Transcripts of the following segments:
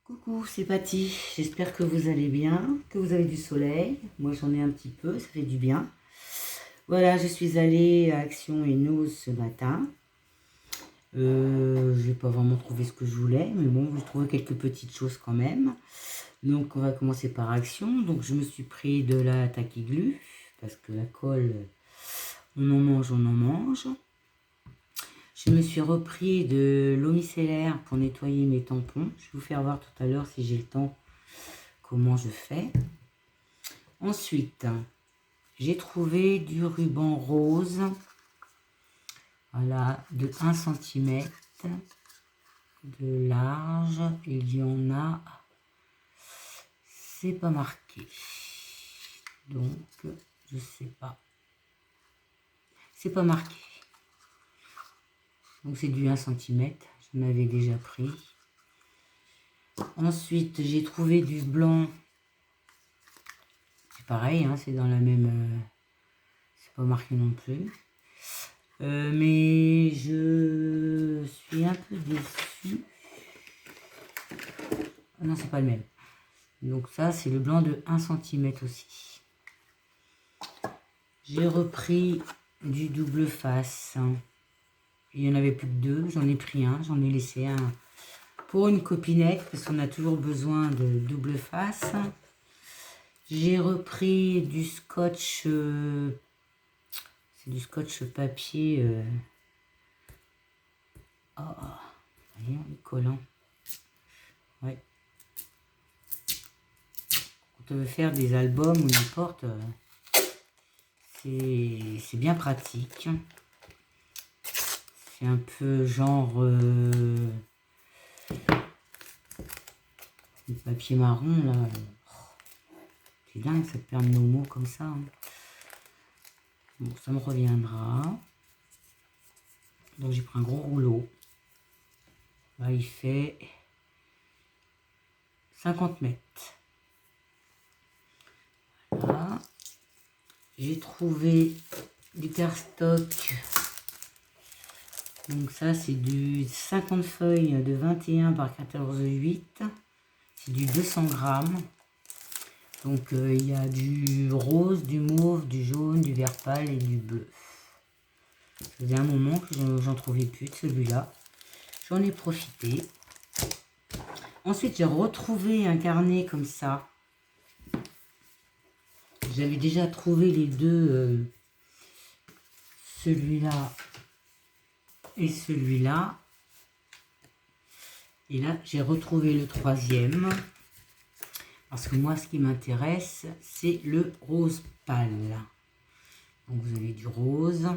Coucou, c'est Patty. J'espère que vous allez bien, que vous avez du soleil. Moi, j'en ai un petit peu, ça fait du bien. Voilà, je suis allée à Action et Nous ce matin. Je n'ai pas vraiment trouvé ce que je voulais, mais bon, j'ai trouvé quelques petites choses quand même. Donc, on va commencer par Action. Donc, je me suis pris de la Taquiglu, parce que la colle, on en mange, on en mange. Je me suis repris de l'eau micellaire pour nettoyer mes tampons. Je vais vous faire voir tout à l'heure si j'ai le temps comment je fais. Ensuite, j'ai trouvé du ruban rose, voilà, de 1 cm de large. Il y en a, c'est pas marqué, donc je sais pas, c'est pas marqué. Donc c'est du 1 cm, j'en avais déjà pris. Ensuite, j'ai trouvé du blanc. C'est pareil, hein, c'est dans la même... c'est pas marqué non plus. Mais je suis un peu déçue. Ah non, c'est pas le même. Donc ça, c'est le blanc de 1 cm aussi. J'ai repris du double face. Il n'y en avait plus que 2. J'en ai pris un. J'en ai laissé un pour une copinette parce qu'on a toujours besoin de double face. J'ai repris du scotch. C'est du scotch papier. Oh, voyez, il est collant. Ouais. Quand on veut faire des albums ou n'importe, c'est bien pratique. C'est un peu genre le papier marron là. C'est dingue, ça te perd nos mots comme ça. Hein. Bon, ça me reviendra. Donc j'ai pris un gros rouleau. Là, il fait 50 mètres. Voilà. J'ai trouvé du cardstock. Donc ça, c'est du 50 feuilles de 21 par 14,8. C'est du 200 grammes. Donc il y a du rose, du mauve, du jaune, du vert pâle et du bleu. Ça faisait un moment que j'en trouvais plus de celui-là. J'en ai profité. Ensuite, j'ai retrouvé un carnet comme ça. J'avais déjà trouvé les deux, celui-là et celui-là. Et là, j'ai retrouvé le troisième. Parce que moi, ce qui m'intéresse, c'est le rose pâle. Donc, vous avez du rose.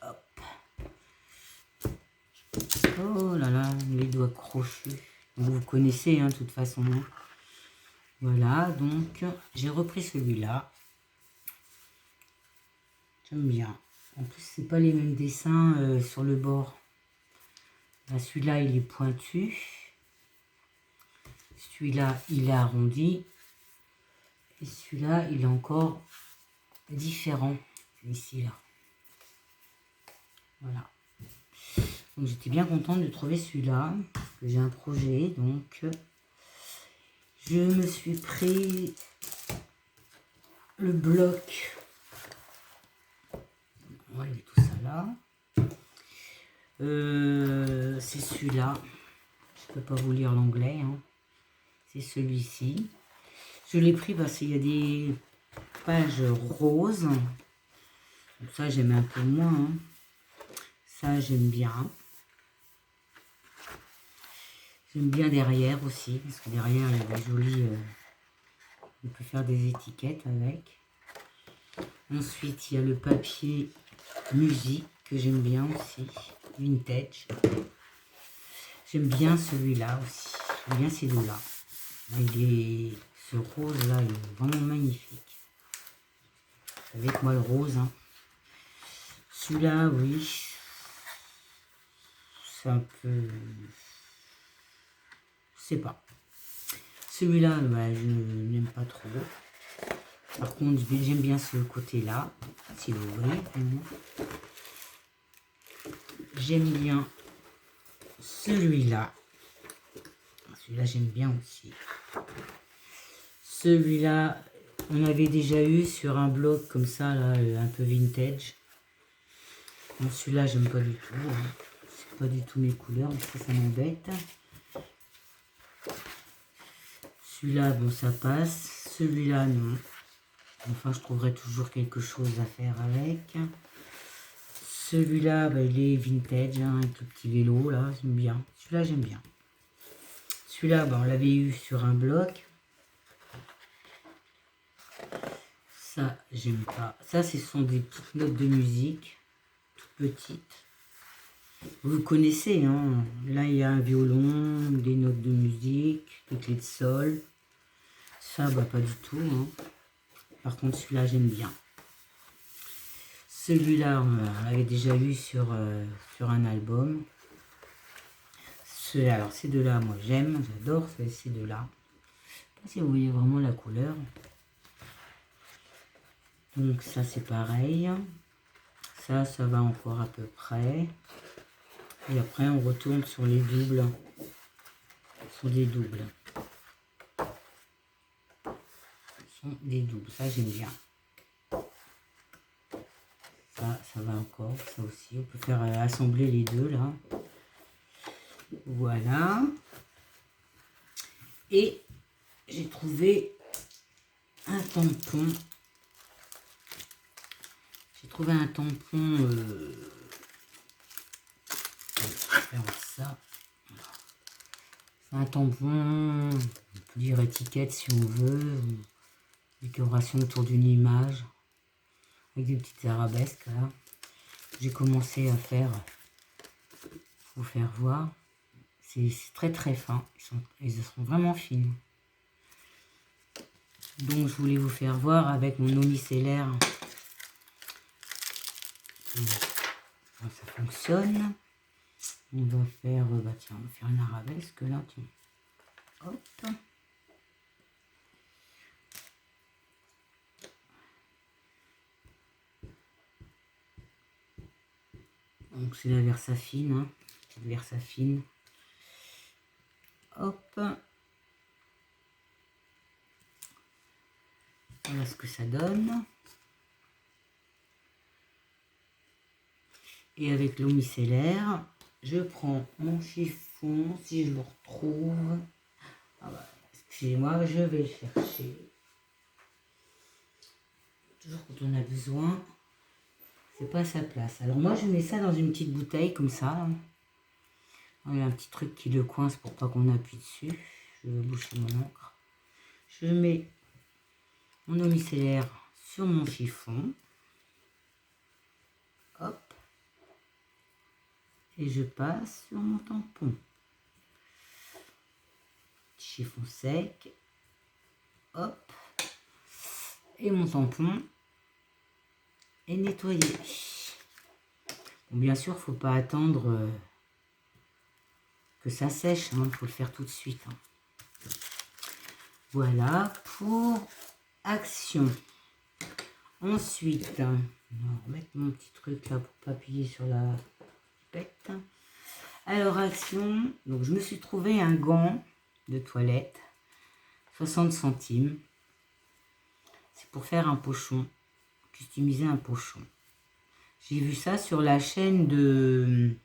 Hop. Oh là là, les doigts crochus. Vous connaissez, hein, de toute façon. Hein. Voilà, donc, j'ai repris celui-là. J'aime bien. En plus, c'est pas les mêmes dessins sur le bord. Celui-là, il est pointu. Celui-là, il est arrondi. Et celui-là, il est encore différent. Ici, là. Voilà. Donc, j'étais bien contente de trouver celui-là. Parce que j'ai un projet. Donc, je me suis pris le bloc. Voilà, il est tout ça là. C'est celui-là. Je peux pas vous lire l'anglais. Hein. C'est celui-ci. Je l'ai pris parce qu'il y a des pages roses. Donc ça, j'aime un peu moins. Hein. Ça, j'aime bien. J'aime bien derrière aussi. Parce que derrière, il y a des jolis... on peut faire des étiquettes avec. Ensuite, il y a le papier musique que j'aime bien aussi. Vintage. J'aime bien celui-là aussi. J'aime bien ces deux-là. Ce rose-là, il est vraiment magnifique. Avec moi le rose. Hein. Celui-là, oui. C'est un peu... Je sais pas. Celui-là, bah, je n'aime pas trop. Par contre, j'aime bien ce côté-là. Si vous voyez. J'aime bien celui-là. celui-là j'aime bien aussi. Celui-là, on avait déjà eu sur un blog comme ça, là, un peu vintage. Bon, celui-là, j'aime pas du tout. Hein. C'est pas du tout mes couleurs, ça m'embête. Celui-là, bon, ça passe. Celui-là, non. Enfin, je trouverai toujours quelque chose à faire avec. Celui-là, bah, il est vintage, hein, avec le petit vélo, là, j'aime bien. Celui-là, j'aime bien. Celui-là, bah, on l'avait eu sur un bloc. Ça, j'aime pas. Ça, ce sont des petites notes de musique, toutes petites. Vous connaissez, hein. Là, il y a un violon, des notes de musique, des clés de sol. Ça, bah, pas du tout. Hein. Par contre, celui-là, j'aime bien. Celui-là, on l'avait déjà vu sur un album. Alors, ces deux-là, moi, j'aime. J'adore ces deux-là. Je sais pas si vous voyez vraiment la couleur. Donc, ça, c'est pareil. Ça va encore à peu près. Et après, on retourne sur les doubles. Sur des doubles. Des doubles, ça j'aime bien. Ça va encore, ça aussi. On peut faire assembler les deux là. Voilà. Et j'ai trouvé un tampon. J'ai trouvé un tampon. Ça. C'est un tampon, on peut dire étiquette si on veut. Décoration autour d'une image. Avec des petites arabesques là. J'ai commencé à faire, vous faire voir. C'est très très fin. Ils sont vraiment fines. Donc je voulais vous faire voir avec mon eau micellaire. Ça fonctionne. On va faire, bah tiens, on va faire une arabesque là, tiens. Hop. Donc c'est la Versafine, hein. Versafine. Hop. Voilà ce que ça donne. Et avec l'eau micellaire, je prends mon chiffon, si je le retrouve. Ah bah, excusez-moi, je vais le chercher. Toujours quand on a besoin, c'est pas à sa place. Alors moi, je mets ça dans une petite bouteille comme ça. Il y a un petit truc qui le coince pour pas qu'on appuie dessus. Je vais boucher mon encre. Je mets mon eau micellaire sur mon chiffon. Hop. Et je passe sur mon tampon. Chiffon sec. Hop. Et mon tampon est nettoyé. Bon, bien sûr, il ne faut pas attendre que ça sèche. Il faut le faire tout de suite. Hein. Voilà pour Action. Ensuite, on va remettre mon petit truc là pour pas appuyer sur la pipette. Alors, Action. Donc, je me suis trouvé un gant de toilette. 60 centimes. C'est pour faire un pochon. Customiser un pochon. J'ai vu ça sur la chaîne de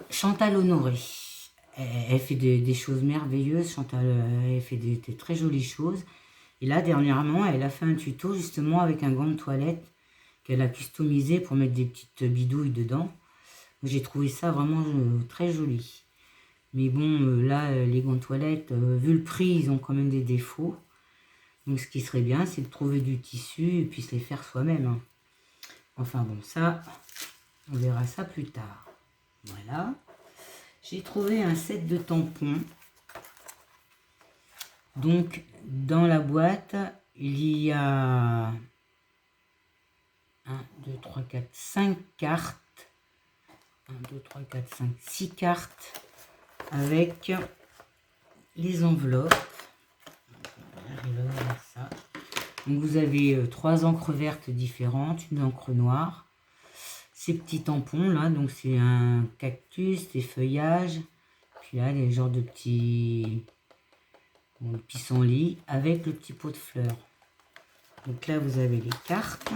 Chantal Honoré. Elle fait des choses merveilleuses. Chantal, elle fait des très jolies choses. Et là, dernièrement, elle a fait un tuto justement avec un gant de toilette qu'elle a customisé pour mettre des petites bidouilles dedans. J'ai trouvé ça vraiment très joli. Mais bon, là, les gants de toilette, vu le prix, ils ont quand même des défauts. Donc, ce qui serait bien, c'est de trouver du tissu et puis se les faire soi-même. Hein. Enfin bon, ça, on verra ça plus tard. Voilà. J'ai trouvé un set de tampons. Donc, dans la boîte, il y a 1, 2, 3, 4, 5 cartes. 1, 2, 3, 4, 5, 6 cartes avec les enveloppes. J'arrive à voir ça. Donc, vous avez 3 encres vertes différentes, une encre noire. Ces petits tampons là, donc c'est un cactus, des feuillages, celui-là, les genres de petits, bon, pissenlits avec le petit pot de fleurs. Donc là, vous avez les cartes.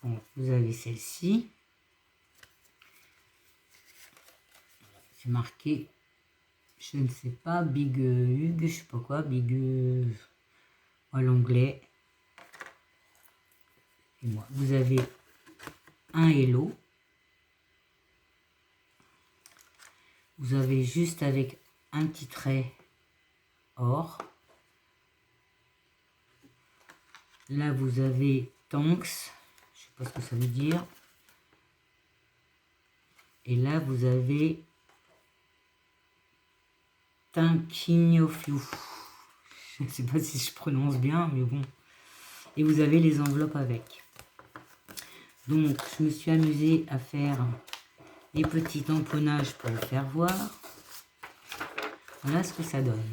Donc, vous avez celle-ci. C'est marqué, je ne sais pas, Big Hug, je sais pas quoi, Big à l'anglais. Et moi, vous avez un hello. Vous avez juste avec un petit trait or. Là, vous avez Thanks, je sais pas ce que ça veut dire. Et là, vous avez Thinking of You. Je ne sais pas si je prononce bien, mais bon. Et vous avez les enveloppes avec. Donc, je me suis amusée à faire des petits tamponnages pour vous faire voir. Voilà ce que ça donne.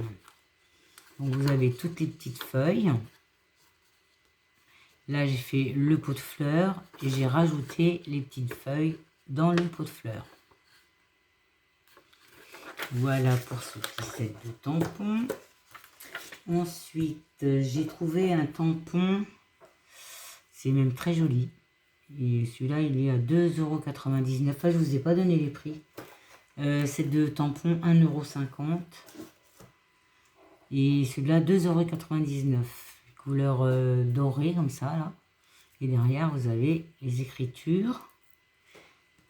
Donc, vous avez toutes les petites feuilles. Là, j'ai fait le pot de fleurs et j'ai rajouté les petites feuilles dans le pot de fleurs. Voilà pour ce petit set de tampons. Ensuite, j'ai trouvé un tampon. C'est même très joli. Et celui-là, il est à 2,99 €. Ah, je ne vous ai pas donné les prix. C'est de tampon 1,50 €. Et celui-là, 2,99 €. Couleur dorée, comme ça, là. Et derrière, vous avez les écritures.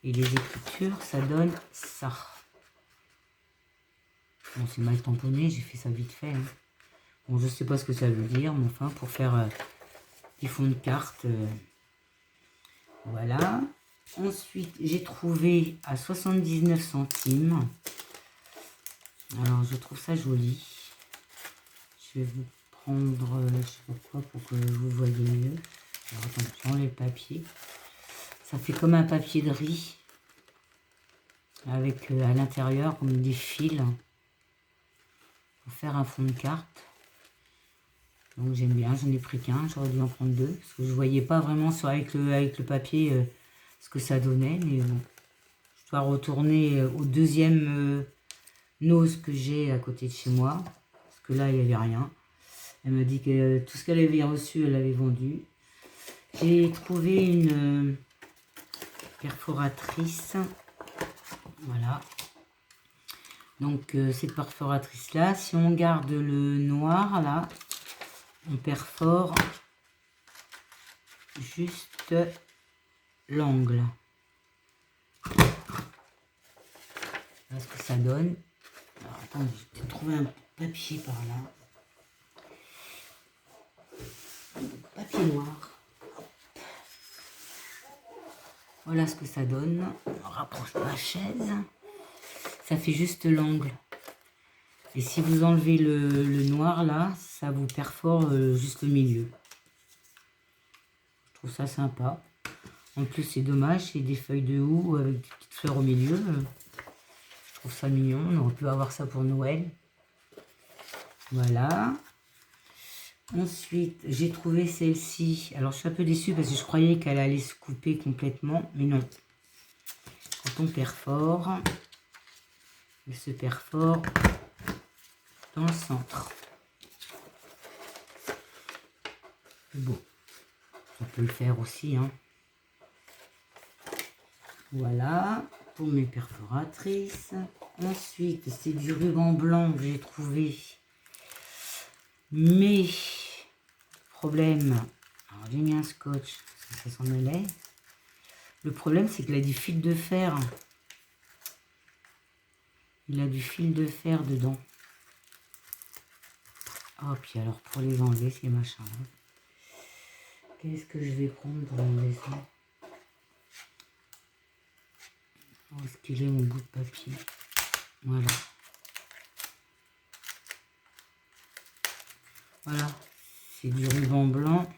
Et les écritures, ça donne ça. Bon, c'est mal tamponné, j'ai fait ça vite fait. Hein. Bon, je sais pas ce que ça veut dire, mais enfin, pour faire des fonds de cartes, voilà. Ensuite, j'ai trouvé à 79 centimes. Alors, je trouve ça joli. Je vais vous prendre, je sais pas quoi, pour que vous voyez mieux. Alors, attends, j'enlève le papier. Ça fait comme un papier de riz. Avec à l'intérieur, comme des fils. Pour faire un fond de carte. Donc j'aime bien, j'en ai pris qu'un, j'aurais dû en prendre deux, parce que je voyais pas vraiment avec le papier ce que ça donnait, mais bon. Je dois retourner au deuxième nose que j'ai à côté de chez moi, parce que là il n'y avait rien. Elle m'a dit que tout ce qu'elle avait reçu, elle l'avait vendu. J'ai trouvé une perforatrice, voilà. Donc cette perforatrice là, si on garde le noir là, on perfore juste l'angle. Voilà ce que ça donne. Alors attendez, je vais peut-être trouver un papier par là. Papier noir. Voilà ce que ça donne. On rapproche de la chaise. Ça fait juste l'angle. Et si vous enlevez le noir là, ça vous perfore juste le milieu. Je trouve ça sympa. En plus, c'est dommage, c'est des feuilles de houx avec des petites fleurs au milieu. Je trouve ça mignon. On aurait pu avoir ça pour Noël. Voilà. Ensuite, j'ai trouvé celle-ci. Alors, je suis un peu déçue parce que je croyais qu'elle allait se couper complètement. Mais non. Quand on perfore, elle se perfore dans le centre. Bon. On peut le faire aussi, hein. Voilà, pour mes perforatrices. Ensuite, c'est du ruban blanc que j'ai trouvé. Mais, problème, alors j'ai mis un scotch, parce que ça s'en allait. Le problème, c'est qu'il a du fil de fer. Il a du fil de fer dedans. Oh, puis alors, pour les enlever, ces machins-là. Qu'est-ce que je vais prendre pour enlever ça? Où est-ce qu'il est mon bout de papier? Voilà. Voilà. C'est du ruban blanc.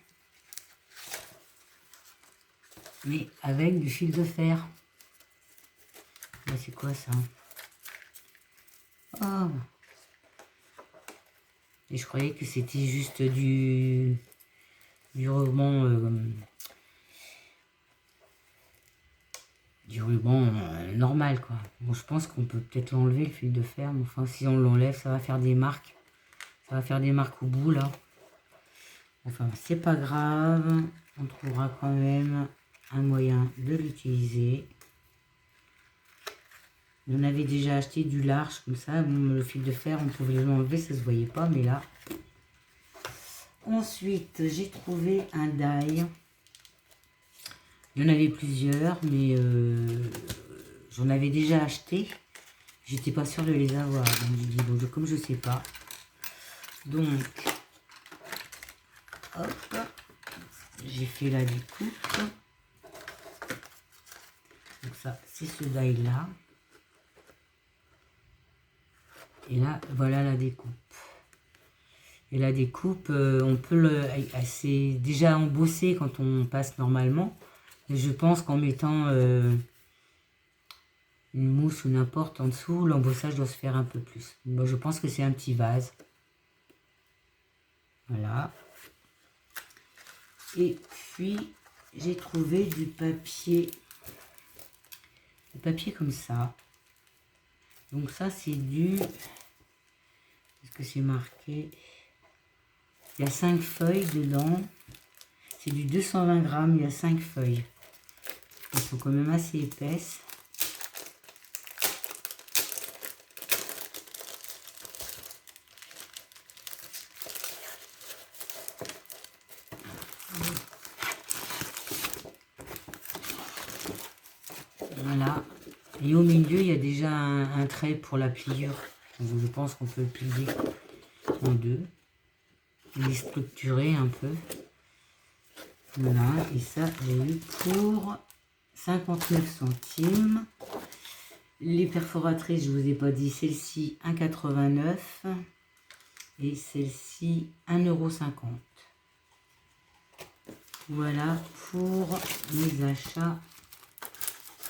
Mais avec du fil de fer. Là, c'est quoi ça? Oh. Et je croyais que c'était juste du ruban du ruban normal, quoi. Bon, je pense qu'on peut peut-être l'enlever, le fil de fer, mais enfin, si on l'enlève, ça va faire des marques. Ça va faire des marques au bout, là. Enfin, c'est pas grave. On trouvera quand même un moyen de l'utiliser. On avait déjà acheté du large, comme ça. Bon, le fil de fer, on pouvait l'enlever, ça se voyait pas, mais là... Ensuite, j'ai trouvé un die. Il y en avait plusieurs, mais j'en avais déjà acheté. J'étais pas sûre de les avoir. Donc j'ai dit, bon, comme je sais pas. Donc, hop, j'ai fait la découpe. Donc ça, c'est ce die là. Et là, voilà la découpe. Et la découpe, on peut le... C'est déjà embossé quand on passe normalement. Et je pense qu'en mettant une mousse ou n'importe en dessous, l'embossage doit se faire un peu plus. Bon, je pense que c'est un petit vase. Voilà. Et puis, j'ai trouvé du papier. Du papier comme ça. Donc ça, c'est du... Est-ce que c'est marqué? Il y a 5 feuilles dedans. C'est du 220 grammes, il y a 5 feuilles. Elles sont quand même assez épaisses. Voilà. Et au milieu, il y a déjà un trait pour la pliure. Donc je pense qu'on peut le plier en deux. Il est structuré un peu. Voilà. Et ça, j'ai eu pour 59 centimes. Les perforatrices, je ne vous ai pas dit, celle-ci 1,89 € et celle-ci 1,50 €. Voilà pour mes achats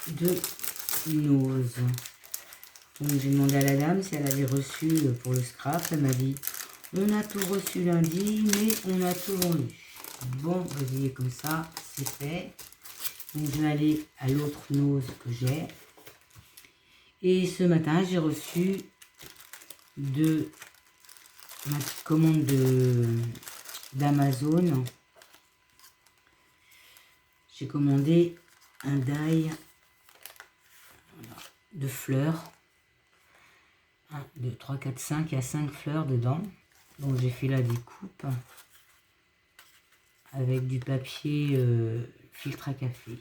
de Nose. Donc j'ai demandé à la dame si elle avait reçu pour le scrap. Elle m'a dit on a tout reçu lundi, mais on a tout vendu. Bon, vous voyez comme ça, c'est fait. Donc je vais aller à l'autre Nose que j'ai. Et ce matin, j'ai reçu de ma petite commande d'Amazon. J'ai commandé un die de fleurs. 1, 2, 3, 4, 5. Il y a 5 fleurs dedans. Donc j'ai fait la découpe avec du papier filtre à café.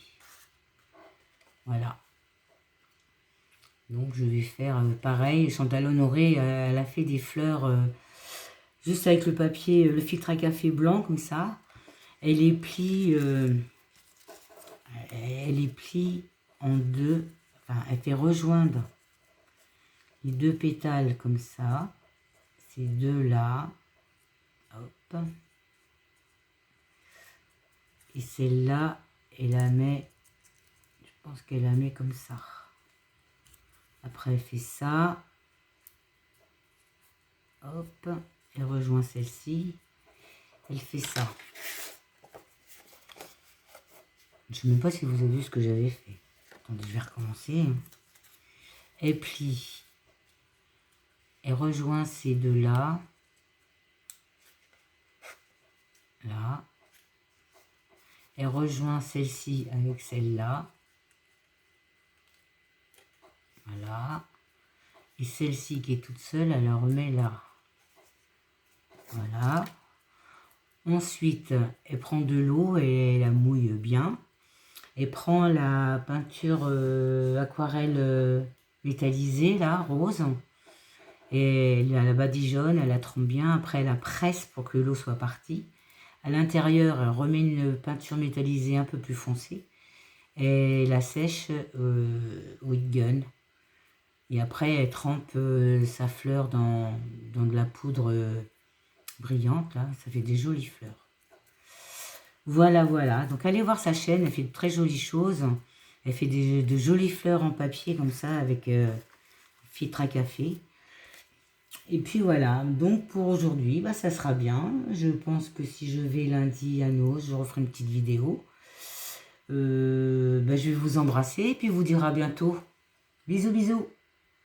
Voilà. Donc je vais faire pareil. Chantal Honoré, elle a fait des fleurs juste avec le papier, le filtre à café blanc comme ça. Elle les plie en deux. Enfin, elle fait rejoindre les deux pétales comme ça. Ces deux là. Hop. Et celle-là, elle la met, je pense qu'elle la met comme ça. Après, elle fait ça. Hop, elle rejoint celle-ci. Elle fait ça. Je ne sais même pas si vous avez vu ce que j'avais fait. Attendez, je vais recommencer. Elle plie. Elle rejoint ces deux-là. Là. Elle rejoint celle-ci avec celle-là. Voilà. Et celle-ci qui est toute seule, elle la remet là. Voilà. Ensuite, elle prend de l'eau et la mouille bien. Elle prend la peinture aquarelle métallisée, là, rose. Et elle la badigeonne, elle la trempe bien. Après, elle la presse pour que l'eau soit partie. À l'intérieur, elle remet une peinture métallisée un peu plus foncée. Et la sèche au heat gun. Et après, elle trempe sa fleur dans de la poudre brillante. Là. Ça fait des jolies fleurs. Voilà, voilà. Donc, allez voir sa chaîne. Elle fait de très jolies choses. Elle fait de jolies fleurs en papier comme ça avec filtre à café. Et puis voilà. Donc, pour aujourd'hui, bah, ça sera bien. Je pense que si je vais lundi à Nose, je referai une petite vidéo. Ben, je vais vous embrasser et puis vous dire à bientôt. Bisous, bisous.